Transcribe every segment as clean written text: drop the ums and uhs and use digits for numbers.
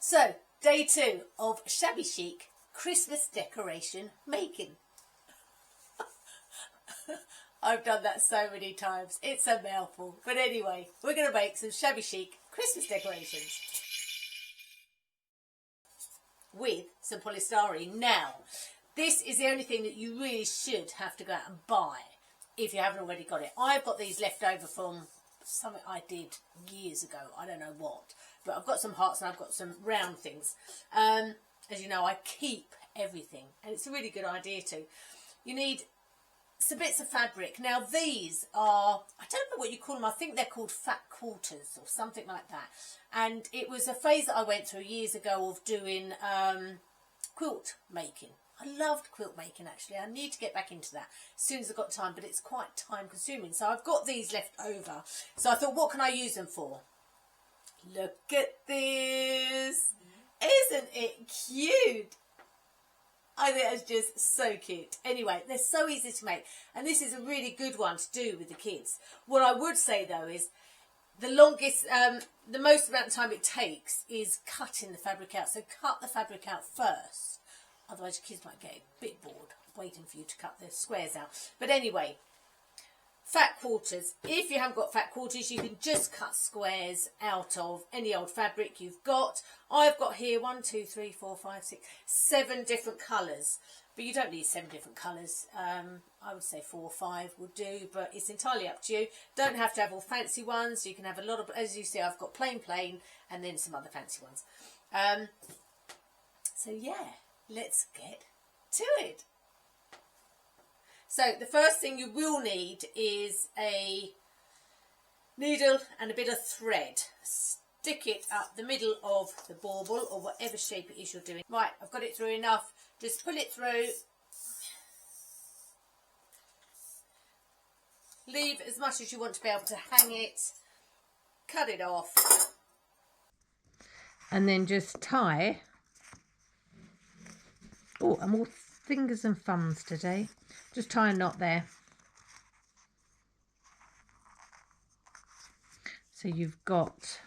So, day 2 of shabby chic Christmas decoration making. I've done that so many times. It's a mouthful. But anyway, we're going to make some shabby chic Christmas decorations with some polystyrene. Now, this is the only thing that you really should have to go out and buy if you haven't already got it. I've got these left over from something I did years ago. I don't know what. But I've got some hearts and I've got some round things. As you know, I keep everything. And it's a really good idea to. You need some bits of fabric. Now these are, I don't know what you call them. I think they're called fat quarters or something like that. And it was a phase that I went through years ago of doing quilt making. I loved quilt making actually. I need to get back into that as soon as I've got time, but it's quite time consuming. So I've got these left over. So I thought, what can I use them for? Look at this. Isn't it cute? I think it's just so cute. Anyway, they're so easy to make. And this is a really good one to do with the kids. What I would say though is the longest, the most amount of time it takes is cutting the fabric out. So cut the fabric out first. Otherwise your kids might get a bit bored waiting for you to cut the squares out. But anyway, fat quarters. If you haven't got fat quarters, you can just cut squares out of any old fabric you've got. I've got here 7 different colours. But you don't need 7 different colours. I would say 4 or 5 would do, but it's entirely up to you. Don't have to have all fancy ones. You can have a lot of, as you see, I've got plain, and then some other fancy ones. So yeah, let's get to it. So the first thing you will need is a needle and a bit of thread. Stick it up the middle of the bauble or whatever shape it is you're doing. Right, I've got it through enough. Just pull it through. Leave as much as you want to be able to hang it. Cut it off. And then just tie. Oh, I'm all fingers and thumbs today. Just tie a knot there. So you've got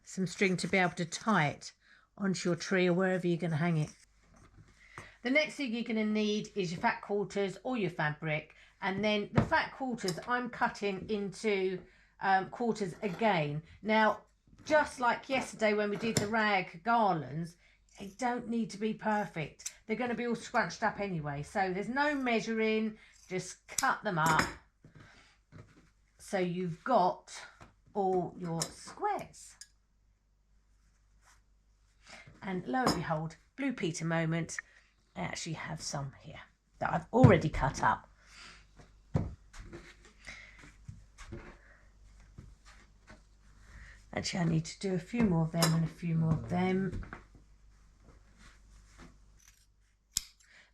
some string to be able to tie it onto your tree or wherever you're going to hang it. The next thing you're going to need is your fat quarters or your fabric. And then the fat quarters I'm cutting into quarters again. Now, just like yesterday when we did the rag garlands, they don't need to be perfect. They're going to be all scrunched up anyway. So there's no measuring, just cut them up. So you've got all your squares. And lo and behold, Blue Peter moment, I actually have some here that I've already cut up. Actually, I need to do a few more of them and a few more of them.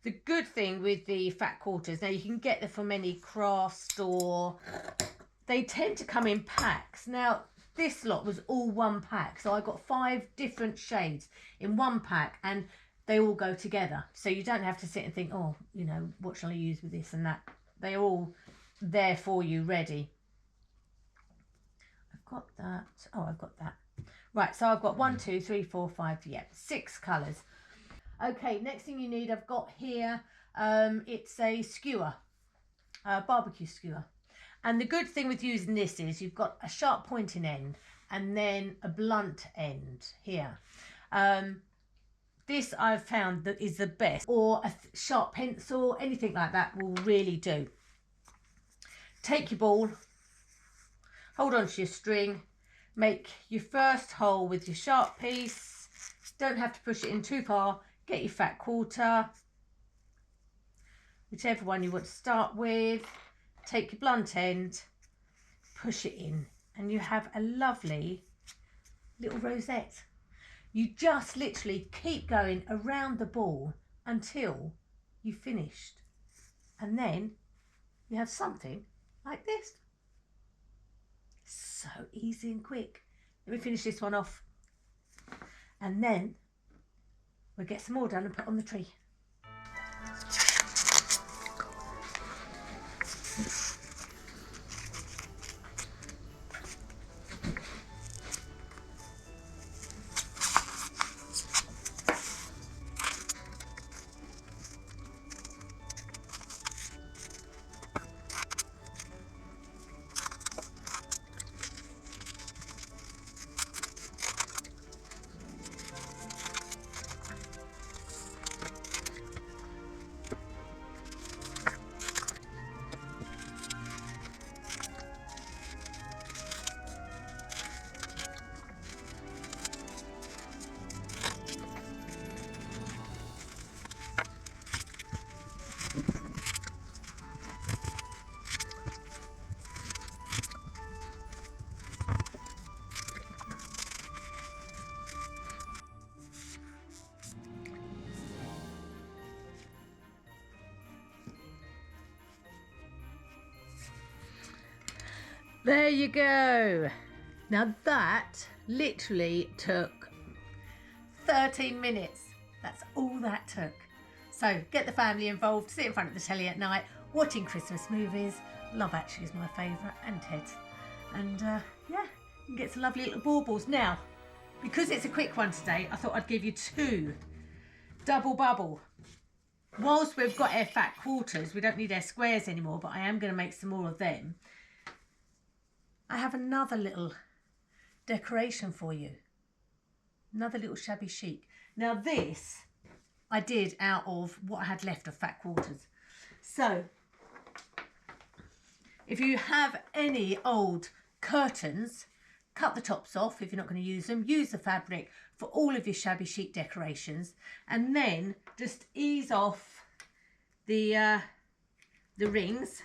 The good thing with the fat quarters, now you can get them from any craft store. They tend to come in packs. Now, this lot was all one pack. So I got 5 different shades in one pack and they all go together. So you don't have to sit and think, oh, you know, what shall I use with this and that? They're all there for you, ready. I've got that. Oh, I've got that. Right, so I've got 1, 2, 3, 4, 5, yeah, 6 colours. Okay, next thing you need, I've got here, it's a skewer, a barbecue skewer. And the good thing with using this is you've got a sharp pointing end and then a blunt end here. This I've found that is the best, or a sharp pencil, anything like that will really do. Take your ball, hold on to your string, make your first hole with your sharp piece. Don't have to push it in too far. Get your fat quarter, whichever one you want to start with. Take your blunt end, push it in, and you have a lovely little rosette. You just literally keep going around the ball until you've finished. And then you have something like this. So easy and quick. Let me finish this one off. And then we'll get some more done and put on the tree. There you go. Now that literally took 13 minutes. That's all that took. So get the family involved, sit in front of the telly at night, watching Christmas movies. Love Actually is my favourite, and Ted's. And yeah, you can get some lovely little baubles. Now, because it's a quick one today, I thought I'd give you 2 double bubble. Whilst we've got our fat quarters, we don't need our squares anymore, but I am going to make some more of them. I have another little decoration for you. Another little shabby chic. Now this I did out of what I had left of fat quarters. So if you have any old curtains, cut the tops off if you're not going to use them. Use the fabric for all of your shabby chic decorations, and then just ease off the rings.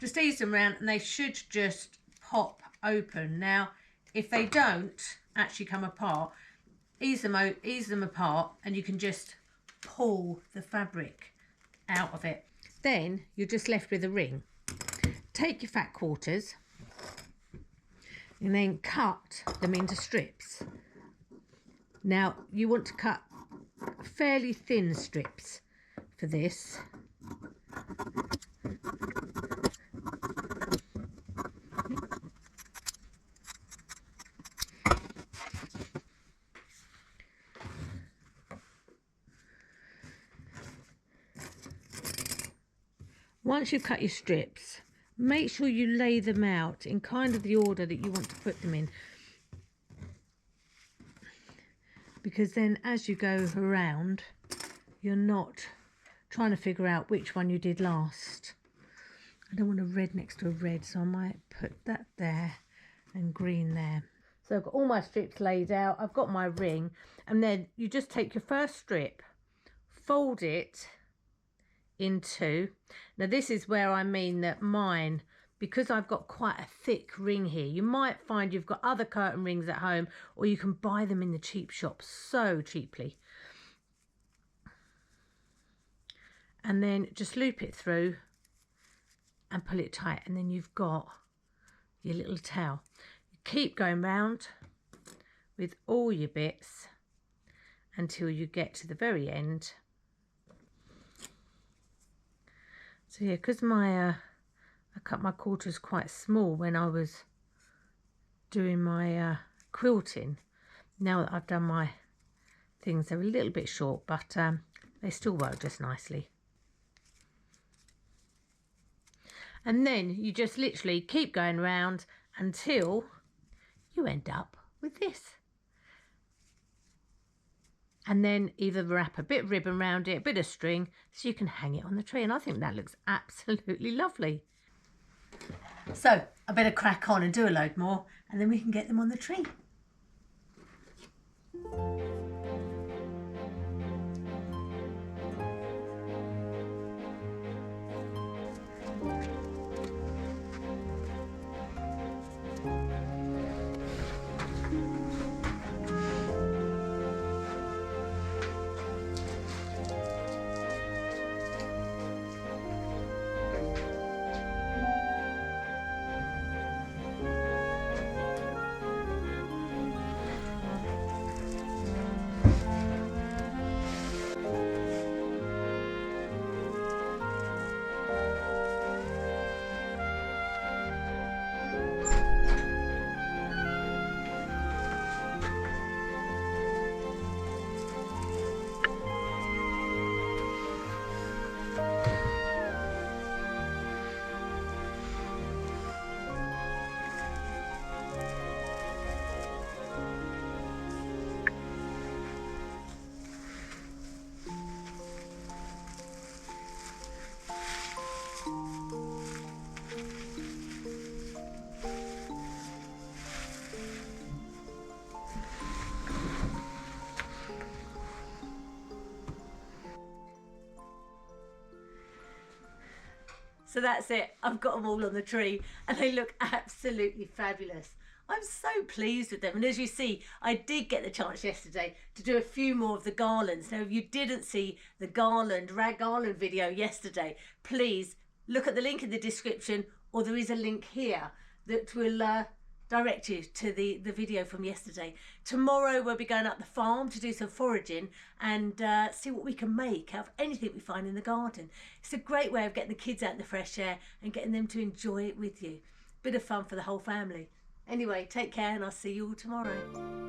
Just ease them around and they should just pop open. Now, if they don't actually come apart, ease them apart and you can just pull the fabric out of it. Then you're just left with a ring. Take your fat quarters and then cut them into strips. Now, you want to cut fairly thin strips for this. Once you've cut your strips, make sure you lay them out in kind of the order that you want to put them in. Because then as you go around, you're not trying to figure out which one you did last. I don't want a red next to a red, so I might put that there and green there. So I've got all my strips laid out. I've got my ring, and then you just take your first strip, fold it in 2. Now this is where I mean that mine, because I've got quite a thick ring here, you might find you've got other curtain rings at home, or you can buy them in the cheap shops so cheaply. And then just loop it through and pull it tight, and then you've got your little towel. You keep going round with all your bits until you get to the very end. So yeah, because I cut my quarters quite small when I was doing my quilting. Now that I've done my things, they're a little bit short, but they still work just nicely. And then you just literally keep going around until you end up with this. And then either wrap a bit of ribbon around it, a bit of string, so you can hang it on the tree. And I think that looks absolutely lovely. So I better crack on and do a load more, and then we can get them on the tree. So that's it. I've got them all on the tree and they look absolutely fabulous. I'm so pleased with them. And as you see, I did get the chance yesterday to do a few more of the garlands. Now, if you didn't see the rag garland video yesterday, please look at the link in the description, or there is a link here that will direct you to the video from yesterday. Tomorrow we'll be going up the farm to do some foraging and see what we can make out of anything we find in the garden. It's a great way of getting the kids out in the fresh air and getting them to enjoy it with you. Bit of fun for the whole family. Anyway, take care and I'll see you all tomorrow.